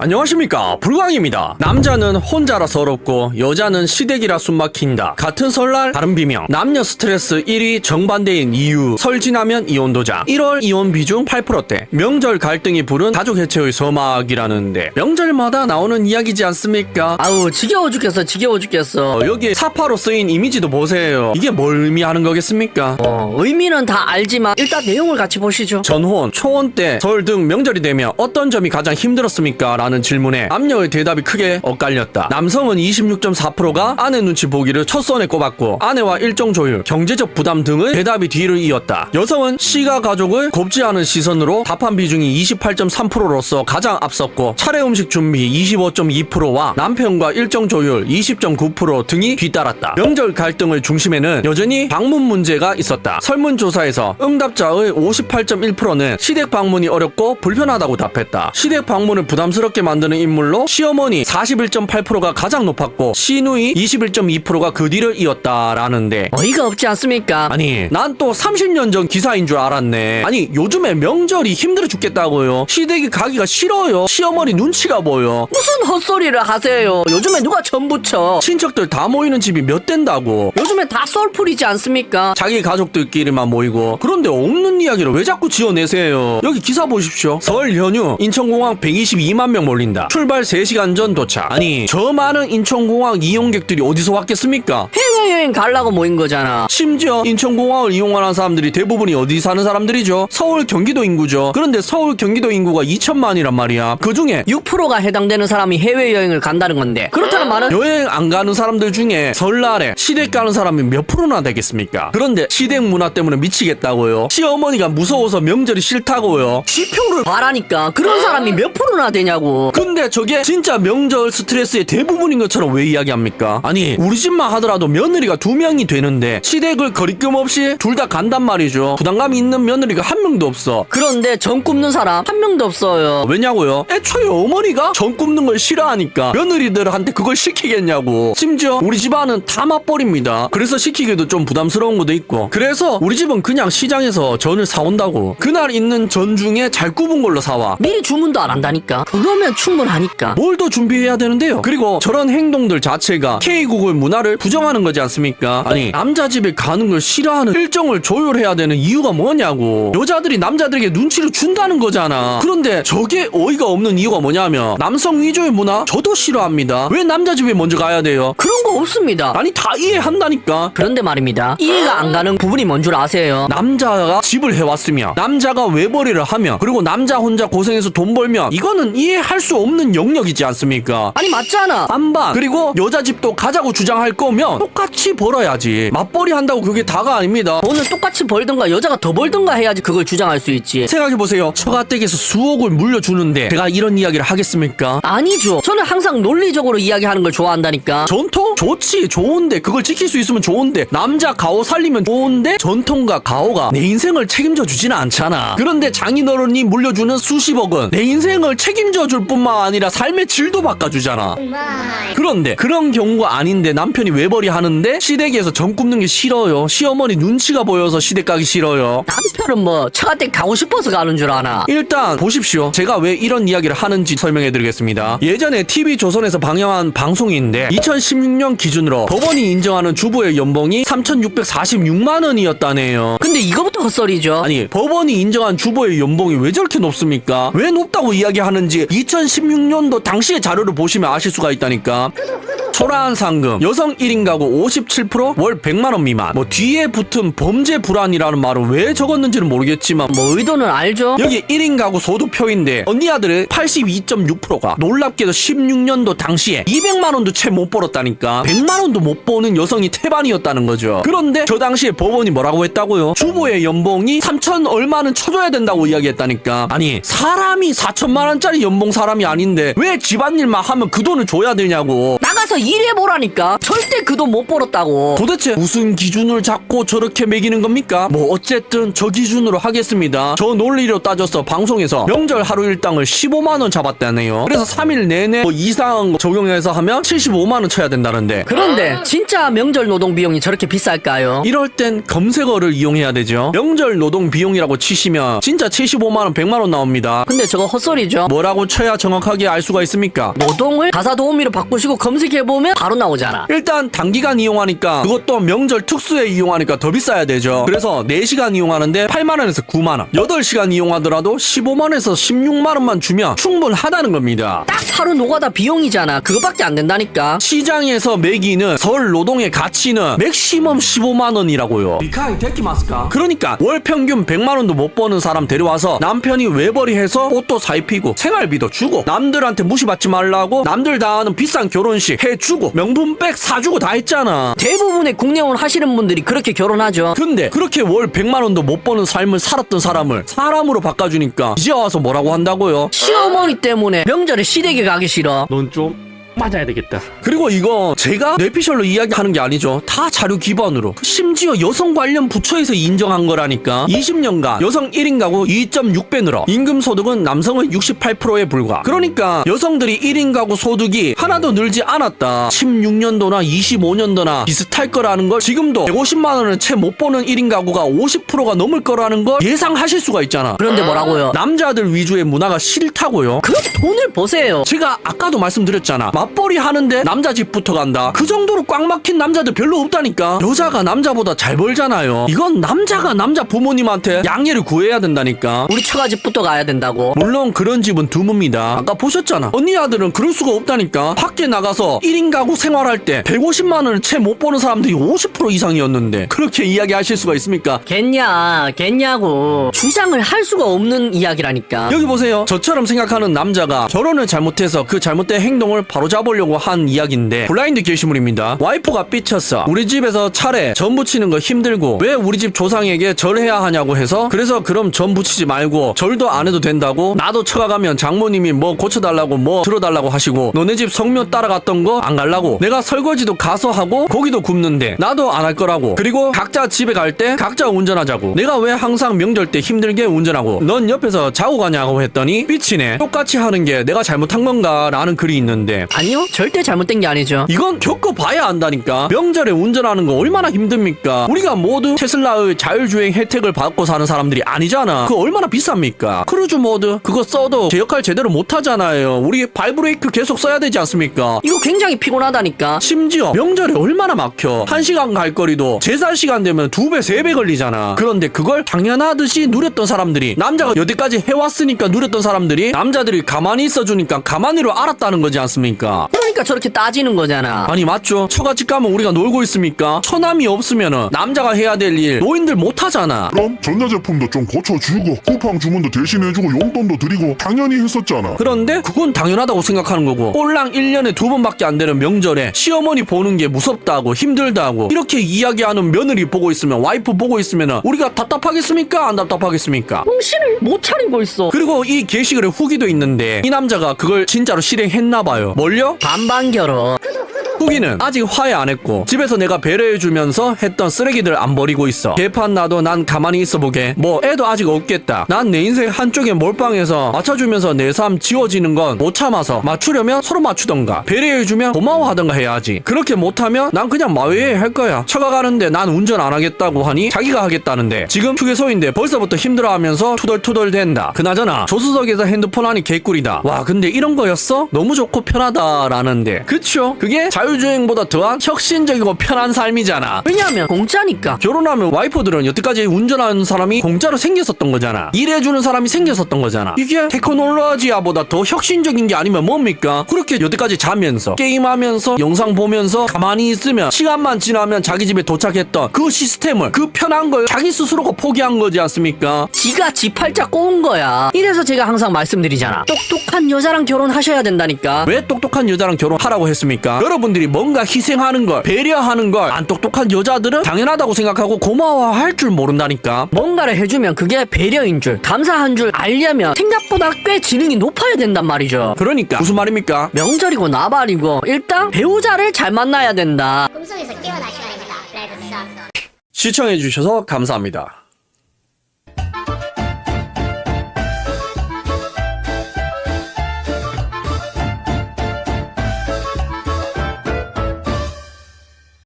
안녕하십니까, 불광입니다. 남자는 혼자라 서럽고 여자는 시댁이라 숨막힌다. 같은 설날 다른 비명. 남녀 스트레스 1위 정반대인 이유. 설 지나면 이혼 도장. 1월 이혼 비중 8%대. 명절 갈등이 부른 가족 해체의 서막이라는데 명절마다 나오는 이야기지 않습니까? 아우 지겨워 죽겠어. 여기 사파로 쓰인 이미지도 보세요. 이게 뭘 의미하는 거겠습니까? 의미는 다 알지만 일단 내용을 같이 보시죠. 전혼, 초혼 때, 설 등 명절이 되면 어떤 점이 가장 힘들었습니까? 라는 질문에 남녀의 대답이 크게 엇갈렸다. 남성은 26.4%가 아내 눈치 보기를 첫 선에 꼽았고 아내와 일정 조율, 경제적 부담 등의 대답이 뒤를 이었다. 여성은 시가 가족을 곱지 않은 시선으로 답한 비중이 28.3%로서 가장 앞섰고 차례 음식 준비 25.2%와 남편과 일정 조율 20.9% 등이 뒤따랐다. 명절 갈등의 중심에는 여전히 방문 문제가 있었다. 설문조사에서 응답자의 58.1%는 시댁 방문이 어렵고 불편하다고 답했다. 시댁 방문을 부담스럽게 만드는 인물로 시어머니 41.8%가 가장 높았고 시누이 21.2%가 그 뒤를 이었다라는데 어이가 없지 않습니까? 아니 난 또 30년 전 기사인 줄 알았네. 아니 요즘에 명절이 힘들어 죽겠다고요. 시댁이 가기가 싫어요. 시어머니 눈치가 보여. 무슨 헛소리를 하세요. 요즘에 누가 전부쳐. 친척들 다 모이는 집이 몇 대인다고. 요즘에 다 썰풀이지 않습니까? 자기 가족들끼리만 모이고. 그런데 없는 이야기를 왜 자꾸 지어내세요. 여기 기사 보십시오. 설 연휴 인천공항 122만 명 몰린다. 출발 3시간 전 도착. 아니 저 많은 인천공항 이용객들이 어디서 왔겠습니까? 해외여행 가려고 모인 거잖아. 심지어 인천공항을 이용하는 사람들이 대부분이 어디 사는 사람들이죠? 서울 경기도 인구죠. 그런데 서울 경기도 인구가 2천만이란 말이야. 그중에 6%가 해당되는 사람이 해외여행을 간다는 건데 그렇다는 말은 여행 안 가는 사람들 중에 설날에 시댁 가는 사람이 몇 프로나 되겠습니까? 그런데 시댁 문화 때문에 미치겠다고요. 시어머니가 무서워서 명절이 싫다고요. 지표를 말하니까 그런 사람이 몇 프로나 되냐고. 근데 저게 진짜 명절 스트레스의 대부분인 것처럼 왜 이야기합니까? 아니 우리 집만 하더라도 며느리가 2명이 되는데 시댁을 거리낌 없이 둘 다 간단 말이죠. 부담감이 있는 며느리가 한 명도 없어. 그런데 전 굽는 사람 한 명도 없어요. 왜냐고요? 애초에 어머니가 전 굽는 걸 싫어하니까 며느리들한테 그걸 시키겠냐고. 심지어 우리 집안은 다 맞벌입니다. 그래서 시키기도 좀 부담스러운 것도 있고. 그래서 우리 집은 그냥 시장에서 전을 사온다고. 그날 있는 전 중에 잘 굽은 걸로 사와. 미리 주문도 안 한다니까. 그거면 충분하니까. 뭘 더 준비해야 되는데요. 그리고 저런 행동들 자체가 K국의 문화를 부정하는 거지 않습니까? 아니 남자 집에 가는 걸 싫어하는 일정을 조율해야 되는 이유가 뭐냐고. 여자들이 남자들에게 눈치를 준다는 거잖아. 그런데 저게 어이가 없는 이유가 뭐냐면 남성 위주의 문화 저도 싫어합니다. 왜 남자 집에 먼저 가야 돼요? 그런 거 없습니다. 아니 다 이해한다니까. 그런데 말입니다. 이해가 안 가는 부분이 뭔 줄 아세요? 남자가 집을 해왔으며 남자가 외벌이를 하며 그리고 남자 혼자 고생해서 돈 벌면 이거는 이해할 수 없는 영역이지 않습니까? 아니 맞잖아. 반반. 그리고 여자 집도 가자고 주장할 거면 똑같이 벌어야지. 맞벌이 한다고 그게 다가 아닙니다. 돈을 똑같이 벌든가 여자가 더 벌든가 해야지 그걸 주장할 수 있지. 생각해보세요. 처가댁에서 수억을 물려주는데 제가 이런 이야기를 하겠습니까? 아니죠. 저는 항상 논리적으로 이야기하는 걸 좋아한다니까. 전통? 좋지. 좋은데 그걸 지킬 수 있으면 좋은데 남자 가오 살리면 좋은데 전통과 가오가 내 인생을 책임져 주지는 않잖아. 그런데 장인어른이 물려주는 수십억은 내 인생을 책임져 줄 뿐만 아니라 삶의 질도 바꿔주잖아. 그런데 그런 경우가 아닌데 남편이 외벌이 하는데 시댁에서 전 굽는 게 싫어요. 시어머니 눈치가 보여서 시댁 가기 싫어요. 남편은 뭐 처가댁 가고 싶어서 가는 줄 아나. 일단 보십시오. 제가 왜 이런 이야기를 하는지 설명해드리겠습니다. 예전에 TV조선에서 방영한 방송인데 2016년 기준으로 법원이 인정하는 주부의 연봉이 3,646만 원이었다네요. 근데 이거부터 헛소리죠. 아니 법원이 인정한 주부의 연봉이 왜 저렇게 높습니까? 왜 높다고 이야기하는지 2016년도 당시의 자료를 보시면 아실 수가 있다니까. 초라한 상금, 여성 1인 가구 57%, 월 100만원 미만. 뭐 뒤에 붙은 범죄 불안이라는 말은 왜 적었는지는 모르겠지만 뭐 의도는 알죠. 여기 1인 가구 소득표인데 언니 아들은 82.6%가 놀랍게도 16년도 당시에 200만원도 채 못 벌었다니까. 100만원도 못 버는 여성이 태반이었다는 거죠. 그런데 저 당시에 법원이 뭐라고 했다고요? 주부의 연봉이 3천 얼마는 쳐줘야 된다고 이야기했다니까. 아니 사람이 4천만원짜리 연봉 사람이 아닌데 왜 집안일만 하면 그 돈을 줘야 되냐고. 나가서 일해보라니까. 절대 그 돈 못 벌었다고. 도대체 무슨 기준을 잡고 저렇게 매기는 겁니까? 뭐 어쨌든 저 기준으로 하겠습니다. 저 논리로 따져서 방송에서 명절 하루 일당을 15만원 잡았다네요. 그래서 3일 내내 뭐 이상한 거 적용해서 하면 75만원 쳐야 된다는데, 그런데 진짜 명절 노동 비용이 저렇게 비쌀까요? 이럴 땐 검색어를 이용해야 되죠. 명절 노동 비용이라고 치시면 진짜 75만원 100만원 나옵니다. 근데 저거 헛소리죠. 뭐라고 쳐야 정확하게 알 수가 있습니까? 노동을 가사 도우미로 바꾸시고 검색해보면 바로 나오잖아. 일단 단기간 이용하니까, 그것도 명절 특수에 이용하니까 더 비싸야 되죠. 그래서 4시간 이용하는데 8만원에서 9만원, 8시간 이용하더라도 15만원에서 16만원만 주면 충분하다는 겁니다. 딱 하루 노가다 비용이잖아. 그거밖에 안 된다니까. 시장에서 매기는 설 노동의 가치는 맥시멈 15만원이라고요. 리카이 데키마스까? 그러니까 월 평균 100만원도 못 버는 사람 데려와서 남편이 외벌이해서 옷도 사입히고 생활비도 주고 남들한테 무시받지 말라고 남들 다 하는 비싼 결혼식 해주고 명품백 사주고 다 했잖아. 대부분의 국내혼 하시는 분들이 그렇게 결혼하죠. 근데 그렇게 월 100만원도 못 버는 삶을 살았던 사람을 사람으로 바꿔주니까 이제 와서 뭐라고 한다고요? 시어머니 때문에 명절에 시댁에 가기 싫어. 넌 좀 맞아야 되겠다. 그리고 이거 제가 뇌피셜로 이야기하는 게 아니죠. 다 자료 기반으로. 심지어 여성 관련 부처에서 인정한 거라니까. 20년간 여성 1인 가구 2.6배 늘어 임금 소득은 남성의 68%에 불과. 그러니까 여성들이 1인 가구 소득이 하나도 늘지 않았다. 16년도나 25년도나 비슷할 거라는 걸, 지금도 150만 원을 채 못 버는 1인 가구가 50%가 넘을 거라는 걸 예상하실 수가 있잖아. 그런데 뭐라고요? 남자들 위주의 문화가 싫다고요. 그럼 돈을 버세요. 제가 아까도 말씀드렸잖아. 맞벌이 하는데 남자 집부터 간다. 그 정도로 꽉 막힌 남자들 별로 없다니까. 여자가 남자보다 잘 벌잖아요. 이건 남자가 남자 부모님한테 양해를 구해야 된다니까. 우리 처가집부터 가야 된다고. 물론 그런 집은 드뭅니다. 아까 보셨잖아. 언니 아들은 그럴 수가 없다니까. 밖에 나가서 1인 가구 생활할 때 150만 원을 채 못 버는 사람들이 50% 이상이었는데 그렇게 이야기하실 수가 있습니까? 겠냐고. 주장을 할 수가 없는 이야기라니까. 여기 보세요. 저처럼 생각하는 남자가 결혼을 잘못해서 그 잘못된 행동을 바로잡으려고 한 이야기인데 블라인드 게시물입니다. 와이프가 삐쳤어. 우리 집에서 차례 전 부치는 거 힘들고 왜 우리 집 조상에게 절해야 하냐고 해서, 그래서 그럼 전 부치지 말고 절도 안 해도 된다고. 나도 처가 가면 장모님이 뭐 고쳐달라고 뭐 들어달라고 하시고 너네 집 성묘 따라갔던 거 안 갈라고. 내가 설거지도 가서 하고 고기도 굽는데 나도 안 할 거라고. 그리고 각자 집에 갈 때 각자 운전하자고. 내가 왜 항상 명절 때 힘들게 운전하고 넌 옆에서 자고 가냐고 했더니 삐치네. 똑같이 하는 게 내가 잘못한 건가 라는 글이 있는데, 아니요, 절대 잘못된 게 아니죠. 이건 겪어봐야 안다니까. 명절에 운전하는 거 얼마나 힘듭니까? 우리가 모두 테슬라의 자율주행 혜택을 받고 사는 사람들이 아니잖아. 그거 얼마나 비쌉니까? 크루즈 모드 그거 써도 제 역할 제대로 못하잖아요. 우리 발브레이크 계속 써야 되지 않습니까? 이거 굉장히 피곤하다니까. 심지어 명절에 얼마나 막혀. 1시간 갈 거리도 제살 시간 되면 2배 3배 걸리잖아. 그런데 그걸 당연하듯이 누렸던 사람들이, 남자가 여태까지 해왔으니까 누렸던 사람들이 남자들이 가만히 있어주니까 가만히로 알았다는 거지 않습니까? 그러니까 저렇게 따지는 거잖아. 아니 맞죠. 처갓집 가면 우리가 놀고 있습니까? 처남이 없으면은 남자가 해야 될 일 노인들 못하잖아. 그럼 전자제품도 좀 고쳐주고 쿠팡 주문도 대신해주고 용돈도 드리고 당연히 했었잖아. 그런데 그건 당연하다고 생각하는 거고, 꼴랑 1년에 2번밖에 안 되는 명절에 시어머니 보는 게 무섭다고 힘들다고 이렇게 이야기하는 며느리 보고 있으면, 와이프 보고 있으면 우리가 답답하겠습니까? 안 답답하겠습니까? 정신을 못 차리고 있어. 그리고 이 게시글에 후기도 있는데 이 남자가 그걸 진짜로 실행했나봐요. 뭘요? 반반 결혼. 후기는 아직 화해 안 했고 집에서 내가 배려해주면서 했던 쓰레기들 안 버리고 있어. 개판 나도 난 가만히 있어보게. 뭐 애도 아직 없겠다. 난 내 인생 한쪽에 몰빵해서 맞춰주면서 내 삶 지워지는 건 못 참아서 맞추려면 서로 맞추던가 배려해주면 고마워하던가 해야지. 그렇게 못하면 난 그냥 마외에 할 거야. 처가 가는데 난 운전 안 하겠다고 하니 자기가 하겠다는데 지금 휴게소인데 벌써부터 힘들어하면서 투덜투덜 된다. 그나저나 조수석에서 핸드폰 하니 개꿀이다. 와 근데 이런 거였어? 너무 좋고 편하다 라는데, 그쵸? 그게 자율주행보다 더한 혁신적이고 편한 삶이잖아. 왜냐하면 공짜니까. 결혼하면 와이프들은 여태까지 운전하는 사람이 공짜로 생겼었던 거잖아. 일해주는 사람이 생겼었던 거잖아. 이게 테크놀로지아보다 더 혁신적인 게 아니면 뭡니까? 그렇게 여태까지 자면서 게임하면서 영상 보면서 가만히 있으면 시간만 지나면 자기 집에 도착했던 그 시스템을, 그 편한 걸 자기 스스로가 포기한 거지 않습니까? 지가 지 팔자 꼬은 거야. 이래서 제가 항상 말씀드리잖아. 똑똑한 여자랑 결혼하셔야 된다니까. 왜 똑똑한 여자랑 결혼하라고 했습니까? 여러분들이 남성들이 뭔가 희생하는 걸, 배려하는 걸 안 똑똑한 여자들은 당연하다고 생각하고 고마워할 줄 모른다니까. 뭔가를 해주면 그게 배려인 줄, 감사한 줄 알려면 생각보다 꽤 지능이 높아야 된단 말이죠. 그러니까 무슨 말입니까? 명절이고 나발이고 일단 배우자를 잘 만나야 된다. 꿈속에서 깨어날 시간입니다. 레드 썬. 시청해주셔서 감사합니다.